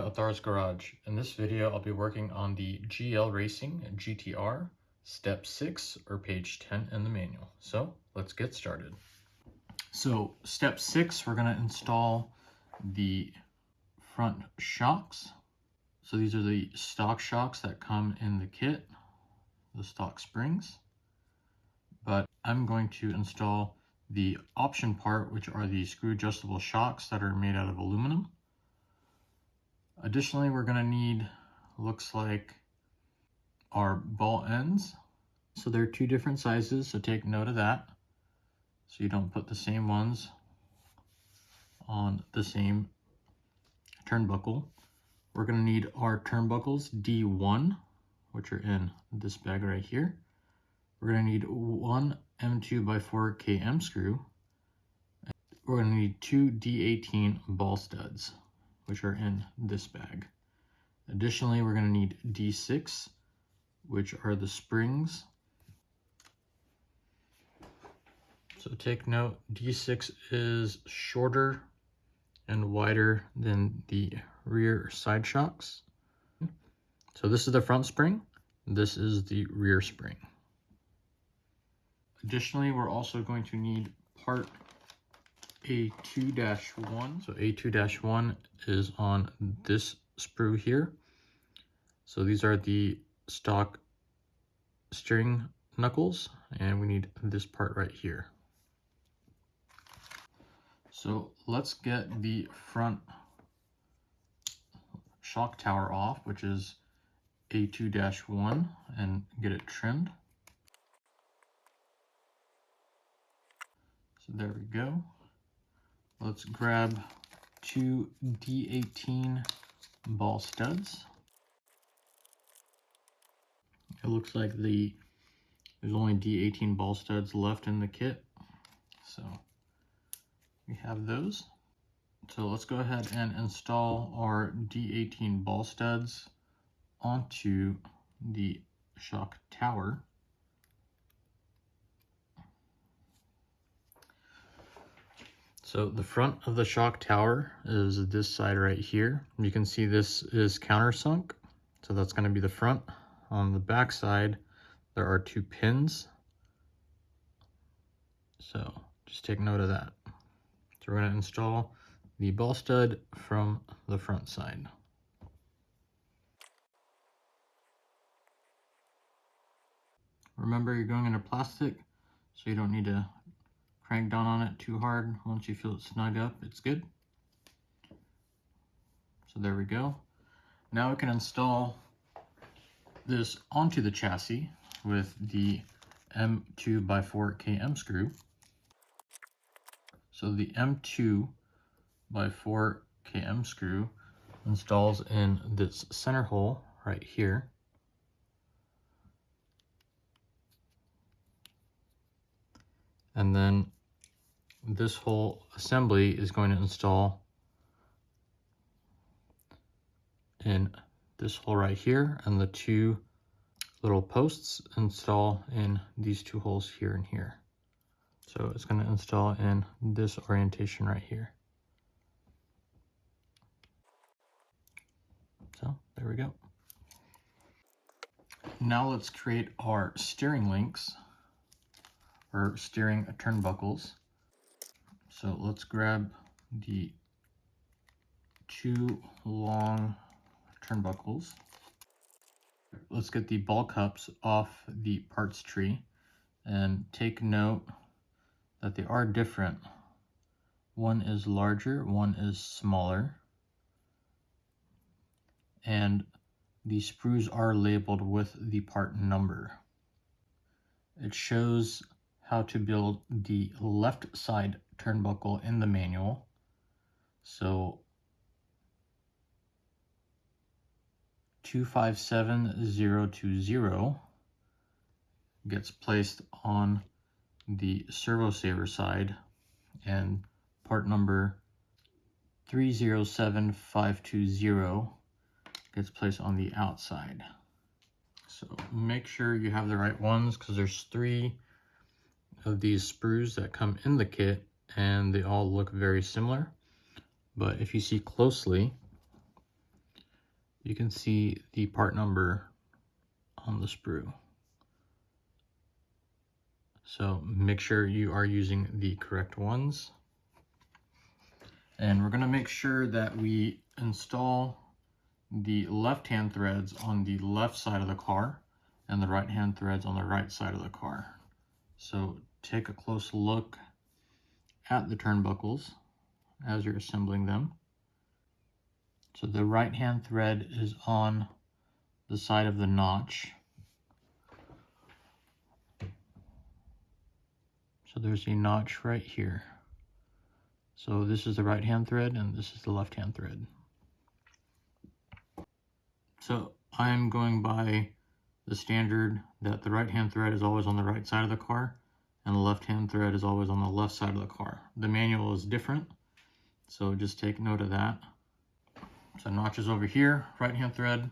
Athar's Garage. In this video, I'll be working on the GL Racing GTR Step 6 or page 10 in the manual. So let's get started. So step 6, we're going to install the front shocks. So these are the stock shocks that come in the kit, the stock springs. But I'm going to install the option part, which are the screw adjustable shocks that are made out of aluminum. Additionally, we're going to need, looks like, our ball ends. So they're two different sizes, so take note of that, so you don't put the same ones on the same turnbuckle. We're going to need our turnbuckles D1, which are in this bag right here. We're going to need one M2x4 KM screw. We're going to need two D18 ball studs, which are in this bag. Additionally, we're going to need D6, which are the springs. So take note, D6 is shorter and wider than the rear side shocks. So this is the front spring, this is the rear spring. Additionally, we're also going to need part A2-1. So A2-1 is on this sprue here. So these are the stock steering knuckles, and we need this part right here. So let's get the front shock tower off, which is A2-1, and get it trimmed. So there we go. Let's grab two D18 ball studs. It looks like there's only D18 ball studs left in the kit, so we have those. So let's go ahead and install our D18 ball studs onto the shock tower. So the front of the shock tower is this side right here. You can see this is countersunk, so that's going to be the front. On the back side, there are two pins, so just take note of that. So we're going to install the ball stud from the front side. Remember, you're going into plastic, so you don't need to crank down on it too hard. Once you feel it snug up, it's good. So there we go. Now we can install this onto the chassis with the M2x4 KM screw. So the M2x4 KM screw installs in this center hole right here. And then this whole assembly is going to install in this hole right here, and the two little posts install in these two holes here and here. So it's going to install in this orientation right here. So there we go. Now let's create our steering links, or steering turnbuckles. So let's grab the two long turnbuckles. Let's get the ball cups off the parts tree, and take note that they are different. One is larger, one is smaller, and the sprues are labeled with the part number. It shows how to build the left side turnbuckle in the manual. So 257020 gets placed on the servo saver side, and part number 307520 gets placed on the outside. So make sure you have the right ones, because there's 3 of these sprues that come in the kit and they all look very similar. But if you see closely, you can see the part number on the sprue. So make sure you are using the correct ones. And we're going to make sure that we install the left-hand threads on the left side of the car and the right-hand threads on the right side of the car. So take a close look at the turnbuckles as you're assembling them. So the right-hand thread is on the side of the notch. So there's a notch right here. So this is the right-hand thread and this is the left-hand thread. So I'm going by the standard that the right-hand thread is always on the right side of the car and the left-hand thread is always on the left side of the car. The manual is different, so just take note of that. So notches over here, right-hand thread,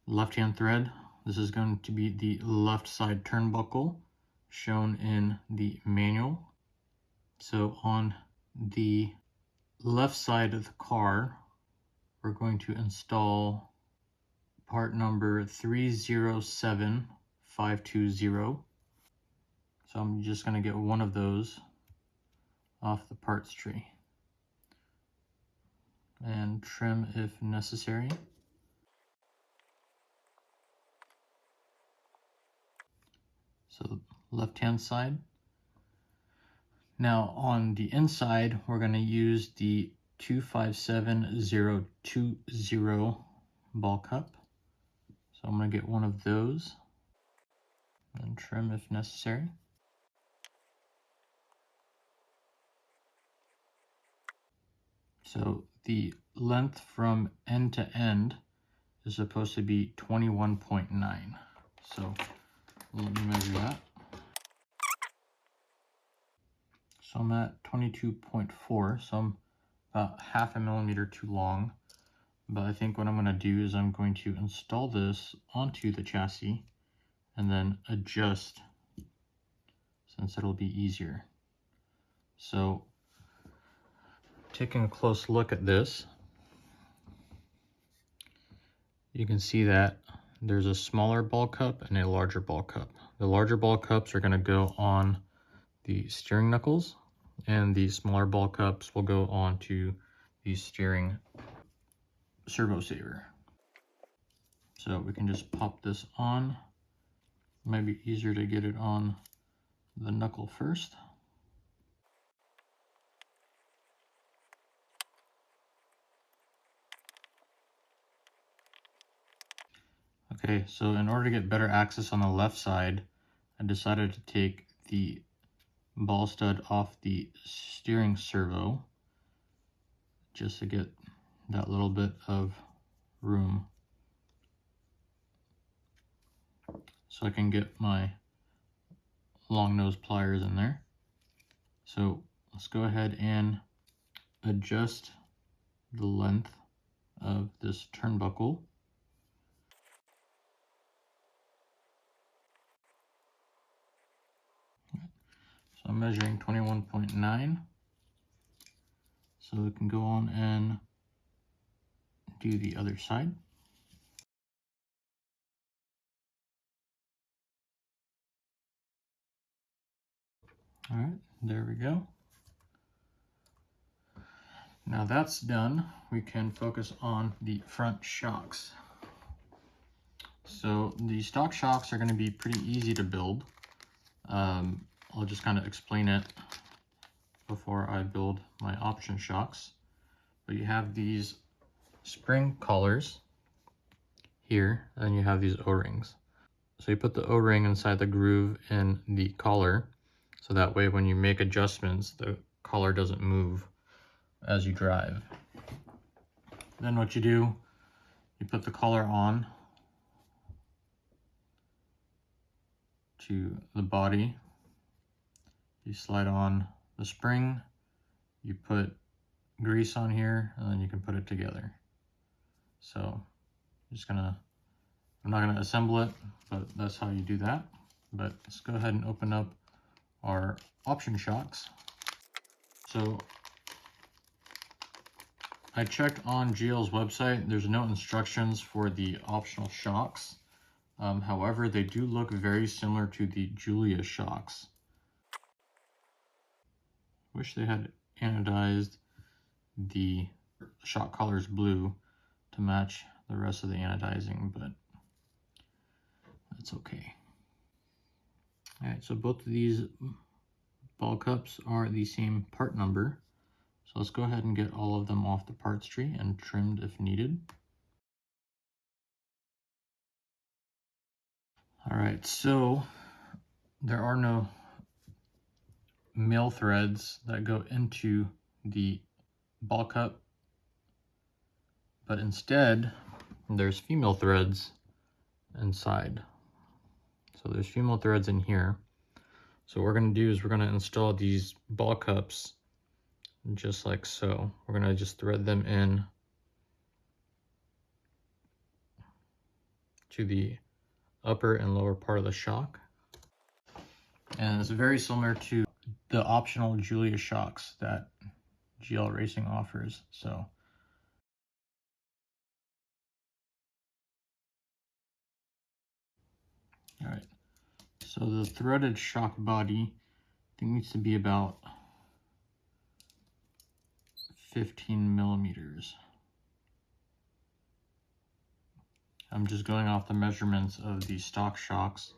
left-hand thread. This is going to be the left side turnbuckle shown in the manual. So on the left side of the car, we're going to install part number 307520. So I'm just going to get one of those off the parts tree and trim if necessary. So left-hand side. Now on the inside, we're going to use the 257020 ball cup. So I'm going to get one of those and trim if necessary. So the length from end to end is supposed to be 21.9. So let me measure that. So I'm at 22.4, so I'm about half a millimeter too long. But I think what I'm going to do is I'm going to install this onto the chassis and then adjust, since it'll be easier. So taking a close look at this, you can see that there's a smaller ball cup and a larger ball cup. The larger ball cups are going to go on the steering knuckles, and the smaller ball cups will go on to the steering servo saver. So we can just pop this on. It might be easier to get it on the knuckle first. Okay, so in order to get better access on the left side, I decided to take the ball stud off the steering servo just to get that little bit of room so I can get my long nose pliers in there. So let's go ahead and adjust the length of this turnbuckle. So I'm measuring 21.9. So we can go on and do the other side. All right, there we go. Now that's done, we can focus on the front shocks. So the stock shocks are going to be pretty easy to build. I'll just kind of explain it before I build my option shocks. But you have these spring collars here, and you have these O-rings. So you put the O-ring inside the groove in the collar, so that way when you make adjustments, the collar doesn't move as you drive. Then what you do, you put the collar on to the body, you slide on the spring, you put grease on here, and then you can put it together. So I'm not gonna assemble it, but that's how you do that. But let's go ahead and open up our option shocks. So I checked on GL's website. There's no instructions for the optional shocks. However, they do look very similar to the Giulia shocks. Wish they had anodized the shock collars blue to match the rest of the anodizing, but that's okay. All right, so both of these ball cups are the same part number. So let's go ahead and get all of them off the parts tree and trimmed if needed. All right, so there are no male threads that go into the ball cup, but instead there's female threads inside. So there's female threads in here. So what we're going to do is we're going to install these ball cups just like so. We're going to just thread them in to the upper and lower part of the shock. And it's very similar to the optional Giulia shocks that GL Racing offers. So all right, so the threaded shock body, I think, needs to be about 15 millimeters. I'm just going off the measurements of the stock shocks.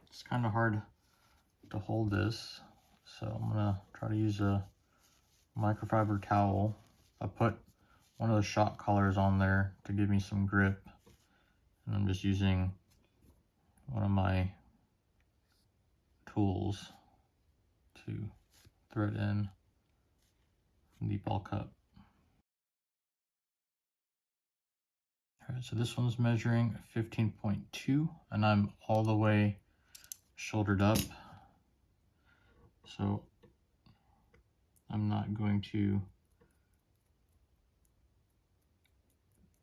It's kind of hard to hold this, so I'm gonna try to use a microfiber towel. I put one of the shock collars on there to give me some grip, and I'm just using one of my tools to thread in the ball cup. All right, so this one's measuring 15.2, and I'm all the way shouldered up, so I'm not going to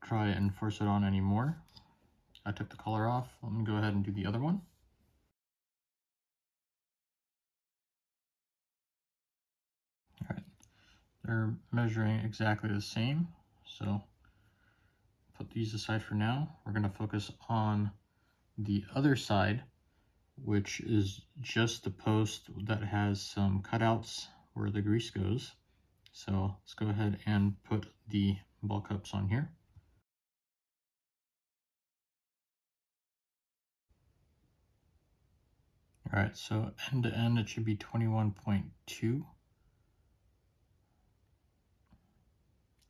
try and force it on anymore. I took the collar off. Let me go ahead and do the other one. All right, they're measuring exactly the same, so put these aside for now. We're going to focus on the other side, which is just the post that has some cutouts where the grease goes. So let's go ahead and put the ball cups on here. All right, so end to end, it should be 21.2.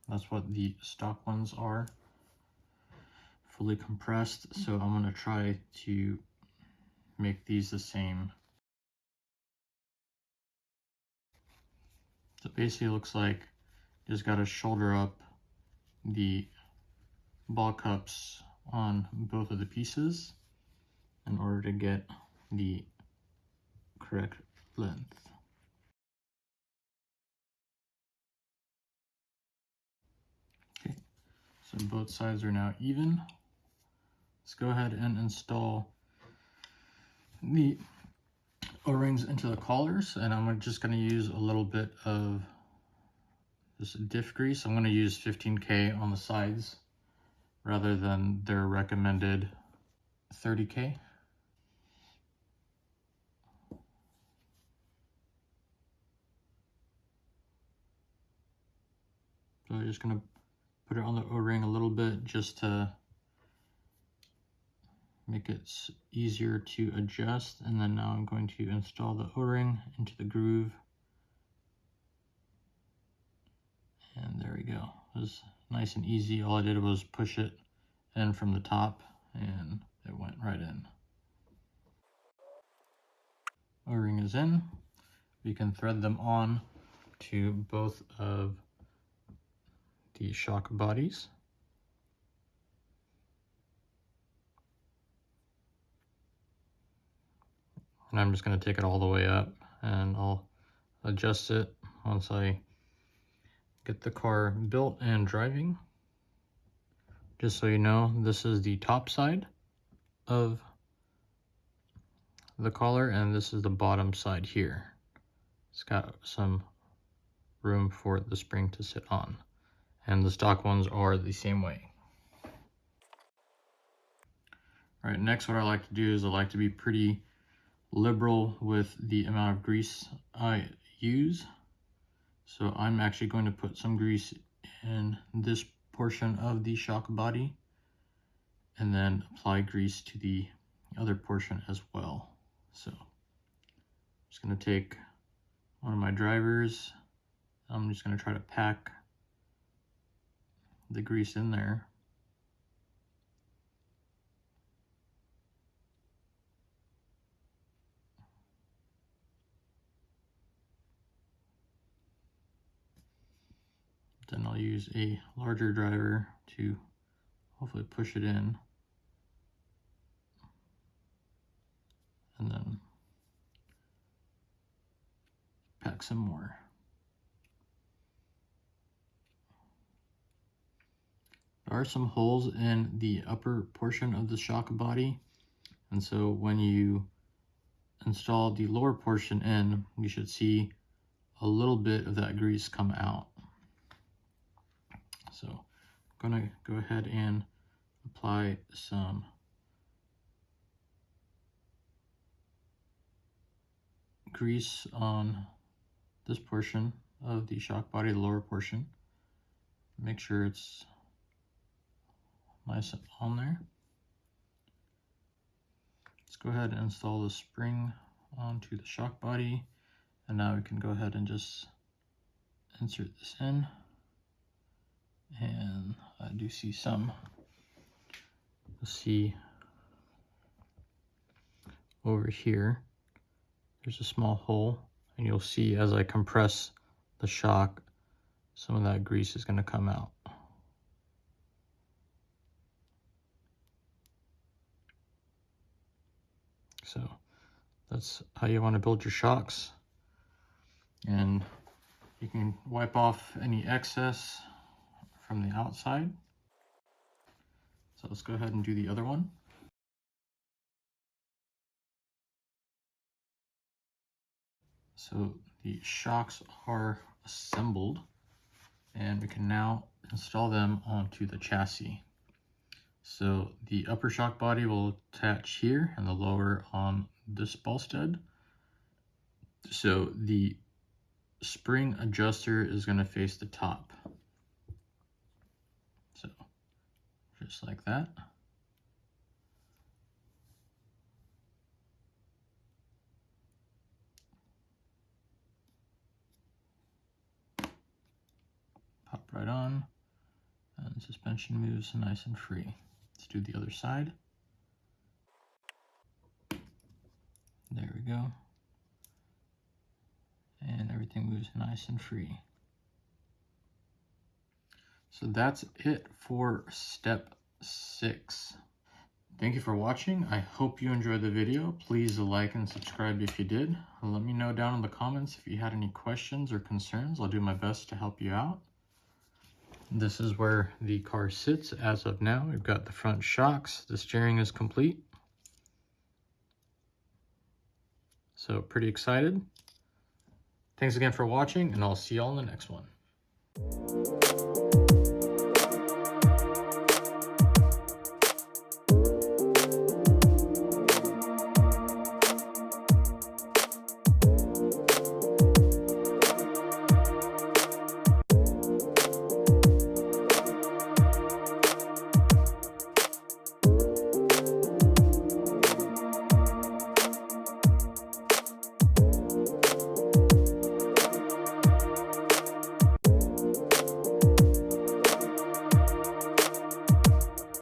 That's what the stock ones are, fully compressed. So I'm going to try to make these the same. So basically it looks like you just got to shoulder up the ball cups on both of the pieces in order to get the correct length. Okay, so both sides are now even. Let's go ahead and install the O-rings into the collars, and I'm just going to use a little bit of this diff grease. I'm going to use 15K on the sides rather than their recommended 30K. So I'm just going to put it on the O-ring a little bit just to make it easier to adjust, and then now I'm going to install the O-ring into the groove, and there we go. It was nice and easy. All I did was push it in from the top and it went right in. O-ring is in. We can thread them on to both of the shock bodies. And I'm just going to take it all the way up, and I'll adjust it once I get the car built and driving. Just so you know, this is the top side of the collar, and this is the bottom side here. It's got some room for the spring to sit on. And the stock ones are the same way. All right, next what I like to do is I like to be pretty liberal with the amount of grease I use. So I'm actually going to put some grease in this portion of the shock body and then apply grease to the other portion as well. So I'm just going to take one of my drivers. I'm just going to try to pack the grease in there. Then I'll use a larger driver to hopefully push it in. And then pack some more. There are some holes in the upper portion of the shock body. And so when you install the lower portion in, you should see a little bit of that grease come out. So I'm going to go ahead and apply some grease on this portion of the shock body, the lower portion. Make sure it's nice on there. Let's go ahead and install the spring onto the shock body. And now we can go ahead and just insert this in. And I do see some. You'll see over here, there's a small hole, and you'll see as I compress the shock, some of that grease is going to come out. So that's how you want to build your shocks. And you can wipe off any excess from the outside. So let's go ahead and do the other one. So the shocks are assembled, and we can now install them onto the chassis. So the upper shock body will attach here and the lower on this ball stud. So the spring adjuster is going to face the top. So just like that. Pop right on, and suspension moves nice and free. Let's do the other side. There we go. And everything moves nice and free. So that's it for step 6. Thank you for watching. I hope you enjoyed the video. Please like and subscribe if you did. Let me know down in the comments if you had any questions or concerns. I'll do my best to help you out. This is where the car sits as of now. We've got the front shocks. The steering is complete. So pretty excited. Thanks again for watching, and I'll see y'all in the next one.